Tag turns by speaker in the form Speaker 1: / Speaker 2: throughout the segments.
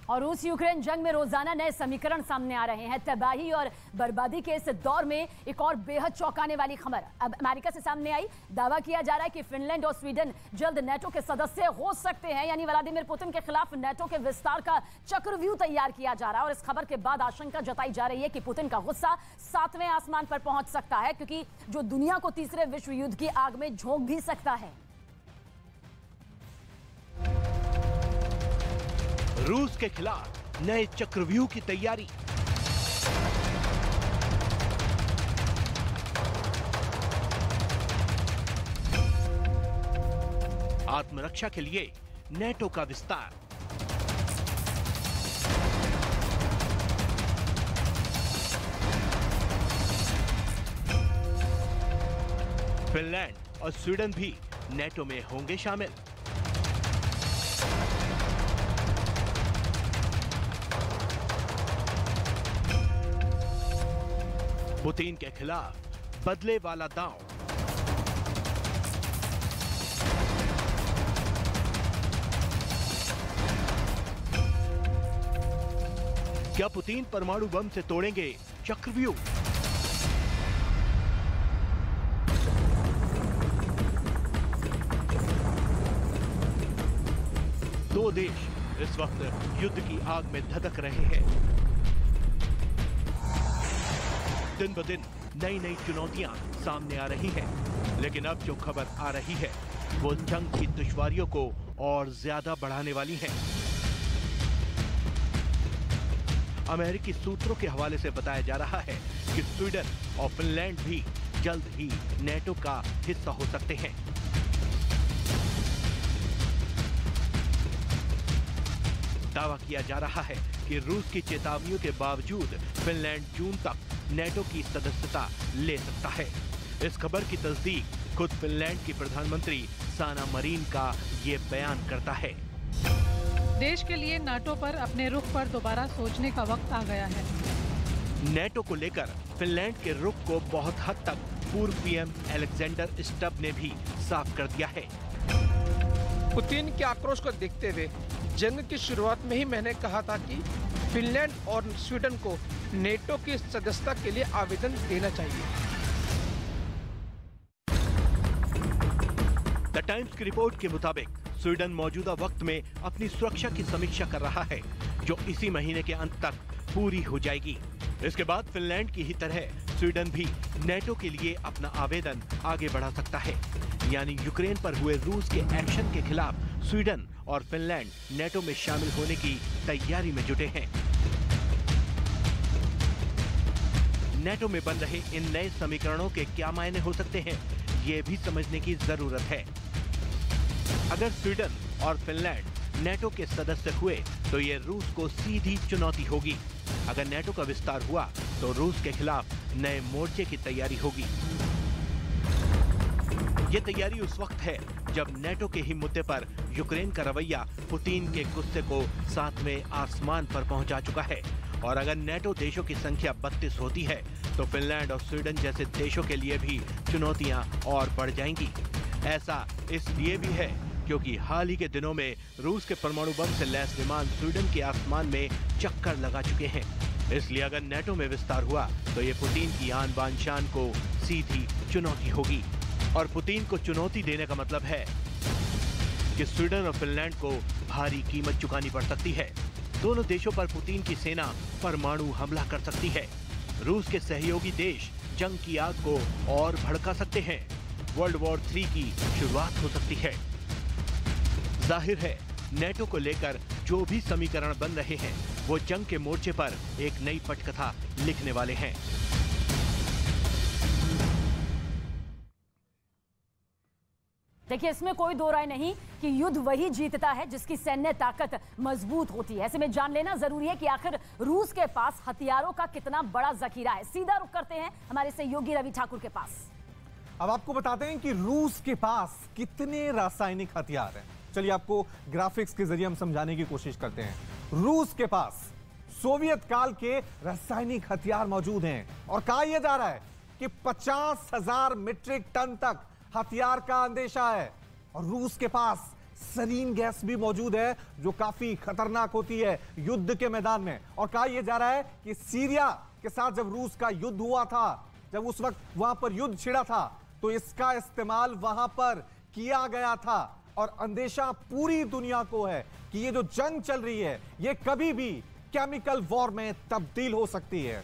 Speaker 1: और रूस यूक्रेन जंग में रोजाना नए समीकरण सामने आ रहे हैं। तबाही और बर्बादी के इस दौर में एक और बेहद चौंकाने वाली खबर अब अमेरिका से सामने आई। दावा किया जा रहा है कि फिनलैंड और स्वीडन जल्द नेटो के सदस्य हो सकते हैं। यानी व्लादिमीर पुतिन के खिलाफ नेटो के विस्तार का चक्रव्यूह तैयार किया जा रहा है। और इस खबर के बाद आशंका जताई जा रही है कि पुतिन का गुस्सा 7वें आसमान पर पहुंच सकता है, क्योंकि जो दुनिया को तीसरे विश्व युद्ध की आग में झोंक भी सकता है।
Speaker 2: रूस के खिलाफ नए चक्रव्यूह की तैयारी। आत्मरक्षा के लिए नेटो का विस्तार। फिनलैंड और स्वीडन भी नेटो में होंगे शामिल। पुतिन के खिलाफ बदले वाला दांव। क्या पुतिन परमाणु बम से तोड़ेंगे चक्रव्यूह? दो देश इस वक्त युद्ध की आग में धधक रहे हैं। दिन ब दिन नई नई चुनौतियां सामने आ रही हैं, लेकिन अब जो खबर आ रही है वो जंग की दुश्वारियों को और ज्यादा बढ़ाने वाली है। अमेरिकी सूत्रों के हवाले से बताया जा रहा है कि स्वीडन और फिनलैंड भी जल्द ही नेटो का हिस्सा हो सकते हैं। दावा किया जा रहा है कि रूस की चेतावनियों के बावजूद फिनलैंड जून तक नेटो की सदस्यता ले सकता है। इस खबर की तस्दीक खुद फिनलैंड की प्रधानमंत्री साना मरीन का ये बयान करता है।
Speaker 3: देश के लिए नाटो पर अपने रुख पर दोबारा सोचने का वक्त आ गया है।
Speaker 2: नेटो को लेकर फिनलैंड के रुख को बहुत हद तक पूर्व पीएम अलेक्जेंडर स्टब ने भी साफ कर दिया है।
Speaker 4: पुतिन के आक्रोश को देखते हुए जंग की शुरुआत में ही मैंने कहा था कि फिनलैंड और स्वीडन को नेटो की सदस्यता के लिए आवेदन देना चाहिए।
Speaker 2: द टाइम्स की रिपोर्ट के मुताबिक स्वीडन मौजूदा वक्त में अपनी सुरक्षा की समीक्षा कर रहा है, जो इसी महीने के अंत तक पूरी हो जाएगी। इसके बाद फिनलैंड की ही तरह स्वीडन भी नेटो के लिए अपना आवेदन आगे बढ़ा सकता है। यानी यूक्रेन पर हुए रूस के एक्शन के खिलाफ स्वीडन और फिनलैंड नेटो में शामिल होने की तैयारी में जुटे हैं। नेटो में बन रहे इन नए समीकरणों के क्या मायने हो सकते हैं, ये भी समझने की जरूरत है। अगर स्वीडन और फिनलैंड नेटो के सदस्य हुए तो ये रूस को सीधी चुनौती होगी। अगर नेटो का विस्तार हुआ तो रूस के खिलाफ नए मोर्चे की तैयारी होगी। ये तैयारी उस वक्त है जब नेटो के ही मुद्दे पर यूक्रेन का रवैया पुतिन के गुस्से को 7वें आसमान पर पहुंचा चुका है। और अगर नेटो देशों की संख्या 32 होती है तो फिनलैंड और स्वीडन जैसे देशों के लिए भी चुनौतियां और बढ़ जाएंगी। ऐसा इसलिए भी है क्योंकि हाल ही के दिनों में रूस के परमाणु बम से लैस विमान स्वीडन के आसमान में चक्कर लगा चुके हैं। इसलिए अगर नेटो में विस्तार हुआ तो ये पुतिन की आन बान शान को सीधी चुनौती होगी। और पुतिन को चुनौती देने का मतलब है कि स्वीडन और फिनलैंड को भारी कीमत चुकानी पड़ सकती है। दोनों देशों पर पुतिन की सेना परमाणु हमला कर सकती है। रूस के सहयोगी देश जंग की आग को और भड़का सकते हैं। वर्ल्ड वॉर 3 की शुरुआत हो सकती है। जाहिर है नेटो को लेकर जो भी समीकरण बन रहे हैं वो जंग के मोर्चे पर एक नई पटकथा लिखने वाले हैं।
Speaker 1: देखिए, इसमें कोई दो राय नहीं कि युद्ध वही जीतता है जिसकी सैन्य ताकत मजबूत होती है। ऐसे में जान लेना जरूरी है कि आखिर रूस के पास हथियारों का कितना बड़ा जखीरा है। सीधा रुख करते हैं हमारे सहयोगी रवि ठाकुर के पास।
Speaker 5: अब आपको बताते हैं कि रूस के पास कितने रासायनिक हथियार हैं। चलिए आपको ग्राफिक्स के जरिए हम समझाने की कोशिश करते हैं। रूस के पास सोवियत काल के रासायनिक हथियार मौजूद हैं और कहा यह जा रहा है कि 50,000 मीट्रिक टन तक हथियार का अंदेशा है। और रूस के पास सरीन गैस भी मौजूद है जो काफी खतरनाक होती है युद्ध के मैदान में। और कहा यह जा रहा है कि सीरिया के साथ जब रूस का युद्ध हुआ था, जब उस वक्त वहां पर युद्ध छिड़ा था, तो इसका इस्तेमाल वहां पर किया गया था। और अंदेशा पूरी दुनिया को है कि ये जो जंग चल रही है ये कभी भी केमिकल वॉर में तब्दील हो सकती है।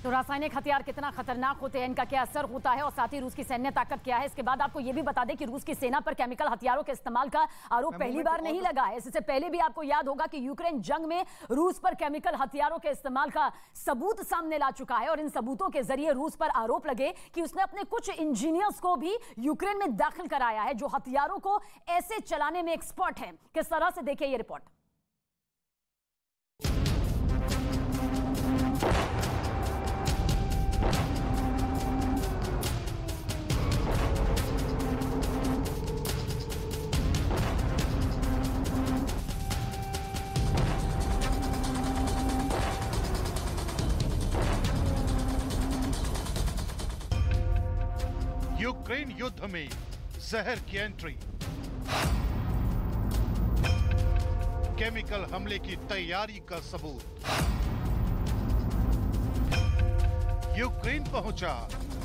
Speaker 1: तो रासायनिक हथियार कितना खतरनाक होते हैं, इनका क्या असर होता है और साथ ही रूस की सैन्य ताकत क्या है। इसके बाद आपको यह भी बता दें कि रूस की सेना पर केमिकल हथियारों के इस्तेमाल का आरोप पहली बार नहीं लगा है। इससे पहले भी आपको याद होगा कि यूक्रेन जंग में रूस पर केमिकल हथियारों के इस्तेमाल का सबूत सामने ला चुका है और इन सबूतों के जरिए रूस पर आरोप लगे कि उसने अपने कुछ इंजीनियर्स को भी यूक्रेन में दाखिल कराया है जो हथियारों को ऐसे चलाने में एक्सपर्ट है। किस तरह से देखिए ये रिपोर्ट।
Speaker 6: यूक्रेन युद्ध में जहर की एंट्री, केमिकल हमले की तैयारी का सबूत। यूक्रेन पहुंचा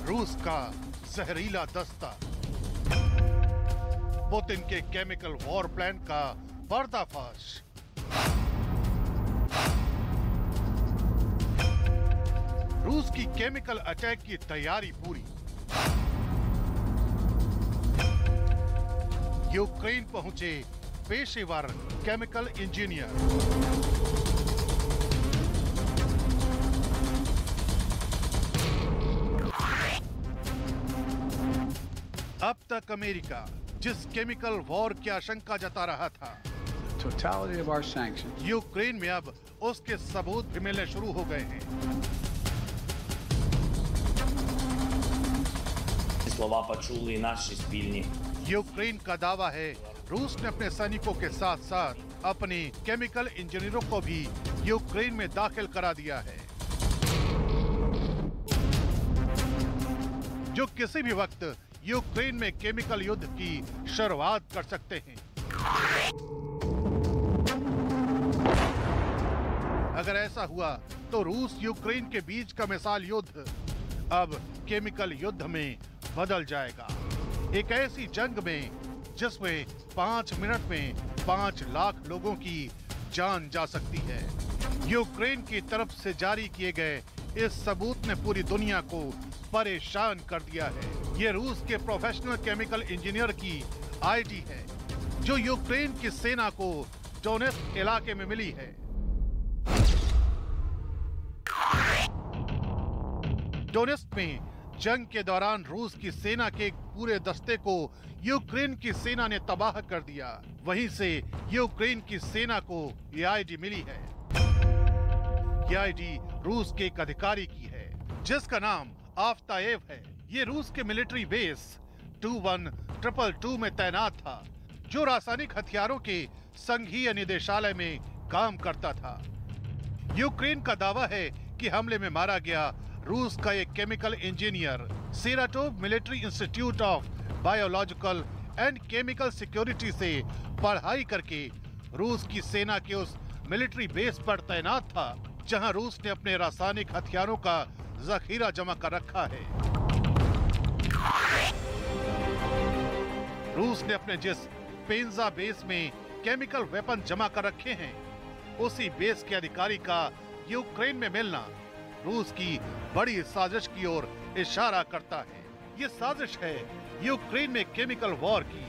Speaker 6: रूस का जहरीला दस्ता, पुतिन के केमिकल वॉर प्लान का पर्दाफाश। रूस की केमिकल अटैक की तैयारी पूरी। यूक्रेन पहुंचे पेशेवर केमिकल इंजीनियर। अब तक अमेरिका जिस केमिकल वॉर की आशंका जता रहा था, यूक्रेन में अब उसके सबूत भी मिलने शुरू हो गए हैं।
Speaker 7: Слова почули і наші спільні.
Speaker 6: यूक्रेन का दावा है रूस ने अपने सैनिकों के साथ साथ अपने केमिकल इंजीनियरों को भी यूक्रेन में दाखिल करा दिया है, जो किसी भी वक्त यूक्रेन में केमिकल युद्ध की शुरुआत कर सकते हैं। अगर ऐसा हुआ तो रूस यूक्रेन के बीच का मिसाल युद्ध अब केमिकल युद्ध में बदल जाएगा। एक ऐसी जंग में जिसमें 5 मिनट में 5 लाख लोगों की जान जा सकती है। यूक्रेन की तरफ से जारी किए गए इस सबूत ने पूरी दुनिया को परेशान कर दिया है। ये रूस के प्रोफेशनल केमिकल इंजीनियर की आईडी है जो यूक्रेन की सेना को डोनेट्स्क इलाके में मिली है। डोनेट्स्क में जंग के दौरान रूस की सेना के एक पूरे दस्ते को यूक्रेन की सेना ने तबाह कर दिया। वहीं से यूक्रेन की सेना को ये आईडी मिली है। ये आईडी रूस के एक अधिकारी की है जिसका नाम आफ्ताएव है। ये रूस के मिलिट्री बेस 21222 में तैनात था जो रासायनिक हथियारों के संघीय निदेशालय में काम करता था। यूक्रेन का दावा है कि हमले में मारा गया रूस का एक chemical engineer Saratov military institute of biological and chemical security से पढ़ाई करके रूस की सेना के उस मिलिट्री बेस पर तैनात था जहां रूस ने अपने रासायनिक हथियारों का जखीरा जमा कर रखा है। रूस ने अपने जिस पेंजा बेस में केमिकल वेपन जमा कर रखे हैं, उसी बेस के अधिकारी का यूक्रेन में मिलना रूस की बड़ी साजिश की ओर इशारा करता है। ये साजिश है यूक्रेन में केमिकल वॉर की।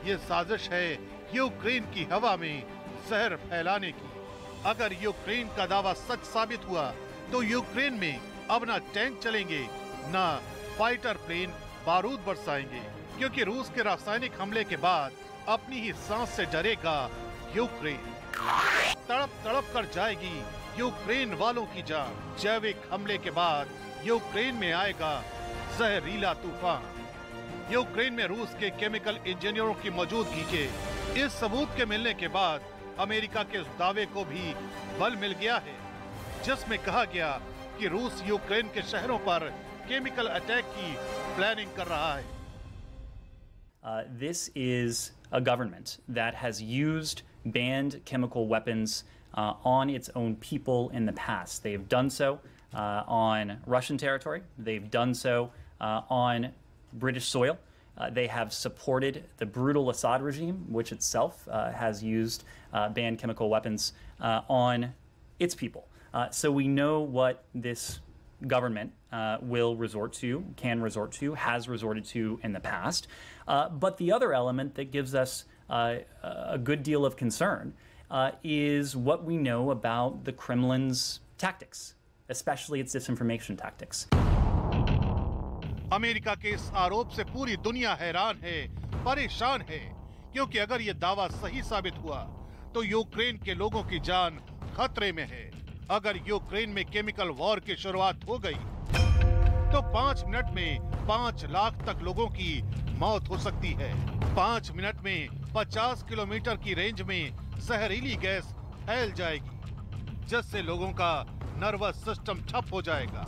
Speaker 6: ये साजिश है यूक्रेन की हवा में जहर फैलाने की। अगर यूक्रेन का दावा सच साबित हुआ तो यूक्रेन में अब ना टैंक चलेंगे ना फाइटर प्लेन बारूद बरसाएंगे, क्योंकि रूस के रासायनिक हमले के बाद अपनी ही सांस से डरेगा यूक्रेन। तड़प तड़प कर जाएगी यूक्रेन वालों की जान। जैविक हमले के बाद यूक्रेन में आएगा जहरीला तूफान। यूक्रेन में रूस के केमिकल इंजीनियरों की मौजूदगी के इस सबूत के मिलने के बाद अमेरिका के उस दावे को भी बल मिल गया है जिसमें कहा गया कि रूस यूक्रेन के शहरों पर केमिकल अटैक की प्लानिंग कर रहा है।
Speaker 8: This is a government that has used banned chemical weapons on its own people in the past. They've done so on Russian territory. They've done so on British soil. They have supported the brutal Assad regime, which itself has used banned chemical weapons on its people. So we know what this government will resort to, can resort to, has resorted to in the past. But the other element that gives us a good deal of concern is what we know about the Kremlin's tactics, especially its disinformation tactics.
Speaker 6: America के इस आरोप से पूरी दुनिया हैरान है, परेशान है, क्योंकि अगर ये दावा सही साबित हुआ तो यूक्रेन के लोगों की जान खतरे में है। अगर यूक्रेन में केमिकल वॉर की शुरुआत हो गई तो 5 मिनट में 5 लाख तक लोगों की मौत हो सकती है। 5 मिनट में 50 किलोमीटर की रेंज में जहरीली गैस फैल जाएगी, जिससे लोगों का नर्वस सिस्टम ठप हो जाएगा।